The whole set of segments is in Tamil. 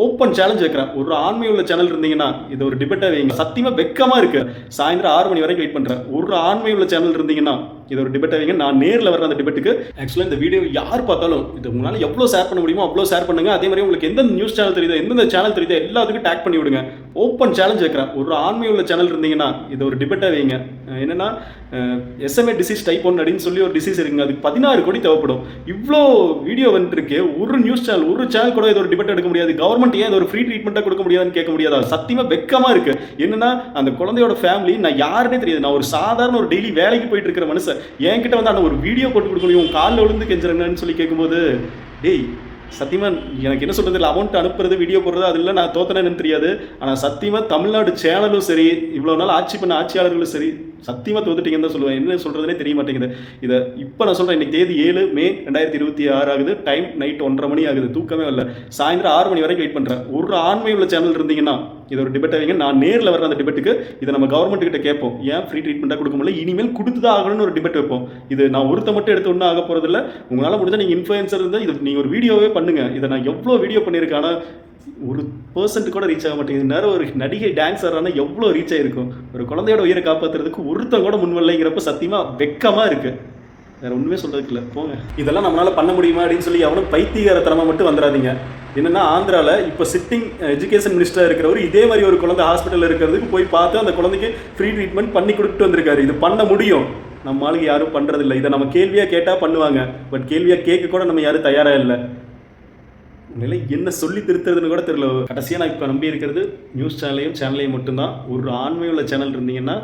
ஓப்பன் சேலஞ்ச் வைக்கிறேன். ஒரு ஆண்மை உள்ள சேனல் இருந்தீங்கன்னா இது ஒரு டிபேட்டா வைங்க. சத்தியமா வெக்கமா இருக்கு. சாயந்தரம் 6 மணி வரைக்கும் வெயிட் பண்றேன். ஒரு ஆண்மை உள்ள சேனல் இருந்தீங்கன்னா இது ஒரு டிபேட்டா வைங்க. நான் நேர்ல வர்றேன் அந்த டிபேட்டுக்கு. ஆக்சுவலா இந்த வீடியோ யார் பார்த்தாலும் இது உங்களால எவ்வளவு ஷேர் பண்ண முடியுமோ அவ்வளவு ஷேர் பண்ணுங்க. அதே மாதிரி உங்களுக்கு எந்த நியூஸ் சேனல் தெரியுதோ எந்தெந்த சேனல் தெரியுதோ எல்லாத்துக்கும் டேக் பண்ணி விடுங்க. ஓப்பன் சேலஞ்ச் வைக்கிறேன். ஒரு ஆண்மை உள்ள சேனல் இருந்தீங்கன்னா இது ஒரு டிபேட்டா வைங்க. என்னன்னா SMA டிசீஸ் டைப் 1 அப்படின்னு சொல்லி ஒரு டிசீஸ் இருக்குங்க. அதுக்கு 16 கோடி தேவைப்படும். இவ்வளோ வீடியோ வந்துருக்கு. ஒரு நியூஸ் சேனல் ஒரு சேனல் கூட இது ஒரு டிபேட் எடுக்க முடியாது. கவர்மெண்ட் ஏன் இது ஒரு ஃப்ரீ ட்ரீட்மெண்ட்டாக கொடுக்க முடியாதுன்னு கேட்க முடியாதா? சத்தியமா வெக்கமா இருக்கு. என்னன்னா அந்த குழந்தையோட ஃபேமிலி நான் யாருன்னே தெரியாது. நான் ஒரு சாதாரண ஒரு டெய்லி வேலைக்கு போயிட்டு இருக்கிற மனுஷன் என்கிட்ட வந்து அந்த ஒரு வீடியோ போட்டு கொடுக்க முடியும் காலில் விழுந்து கெஞ்சுறேன்னு சொல்லி கேட்கும்போது டேய் சத்தியமா எனக்கு என்ன சொல்றது இல்லை. அமௌண்ட் அனுப்புறது வீடியோ போடுறது அது இல்லை நான் தோத்தனேன்னு தெரியாது. ஆனால் சத்தியமா தமிழ்நாடு சேனலும் சரி இவ்வளோ நாள் ஆட்சி பண்ண ஆட்சியாளர்களும் சரி சத்தியமா தோத்துட்டீங்கன்னு தான் சொல்லுவேன். என்ன சொல்றதுனே தெரிய மாட்டேங்குது. இதை இப்போ நான் சொல்றேன். இன்னைக்கு தேதி 7 மே 2026 ஆகுது. டைம் நைட் 1:30 மணி ஆகுது. தூக்கமே வரல. சாயந்தரம் 6 மணி வரைக்கும் வெயிட் பண்றேன். ஒரு ஆண்மை உள்ள சேனல் இருந்தீங்கன்னா இது ஒரு டிபேட் வைங்க. நான் நேரில் வர்ற அந்த டிபேட்டுக்கு இதை நம்ம கவர்மெண்ட் கிட்ட கேட்போம். ஏன் ஃப்ரீ ட்ரீட்மெண்ட்டாக கொடுக்க முடியல, இனிமேல் கொடுத்துதான் ஆகணும்னு ஒரு டிபேட் வைப்போம். இது நான் ஒருத்த மட்டும் எடுத்து ஒன்றும் ஆக போறது இல்லை. உங்களால் முடிஞ்சா நீங்கள் இன்ஃப்ளூயன்சர் இருந்தால் இது நீங்கள் ஒரு வீடியோவே பண்ணுங்க. இதை நான் எவ்வளோ வீடியோ பண்ணியிருக்கேன். ஆனால் ஒரு % கூட ரீச் ஆக மாட்டேங்குது. நேரம் ஒரு நடிகை டான்ஸர் ஆனால் எவ்வளோ ரீச் ஆகிருக்கும். ஒரு குழந்தையோட உயிரை காப்பாற்றுறதுக்கு ஒருத்தன் கூட முன்வரலைங்கிறப்ப சத்தியமாக வெக்கமாக இருக்குது. வேறு ஒன்றுமே சொல்கிறதுக்கு இல்லை. போங்க. இதெல்லாம் நம்மளால் பண்ண முடியுமா அப்படின்னு சொல்லி அவனும் பைத்தியகாரத்தனமாக மட்டும் வந்துடாதீங்க. என்னென்னா ஆந்திராவில் இப்போ சிட்டிங் எஜுகேஷன் மினிஸ்டராக இருக்கிறவர் இதே மாதிரி ஒரு குழந்தை ஹாஸ்பிட்டலில் இருக்கிறதுக்கு போய் பார்த்து அந்த குழந்தைக்கு ஃப்ரீ ட்ரீட்மெண்ட் பண்ணி கொடுத்துட்டு வந்திருக்காரு. இது பண்ண முடியும். நம்ம ஆளுங்க யாரும் பண்ணுறதில்லை. இதை நம்ம கேள்வியாக கேட்டால் பண்ணுவாங்க. பட் கேள்வியாக கேட்க கூட நம்ம யாரும் தயாராக இல்லை. நிலை என்ன சொல்லி திருத்துறதுன்னு கூட தெரியல. கடைசியாக நான் இப்போ நம்பி இருக்கிறது நியூஸ் சேனலையும் மட்டும்தான். ஒரு ஆண்மை உள்ள சேனல் இருந்தீங்கன்னா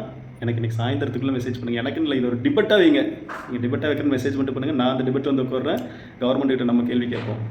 எனக்கு இன்றைக்கி சாயந்தரத்துக்குள்ளே மெசேஜ் பண்ணுங்கள். எனக்குன்னு இல்லை, இது ஒரு டிபேட்டாக வைங்க. நீங்கள் டிபேட்டாக வைக்கிறன்னு மெசேஜ் மட்டும் பண்ணுங்கள். நான் அந்த டிபேட் வந்து உட்கார்றேன். கவர்மெண்ட் கிட்ட நம்ம கேள்வி கேட்போம்.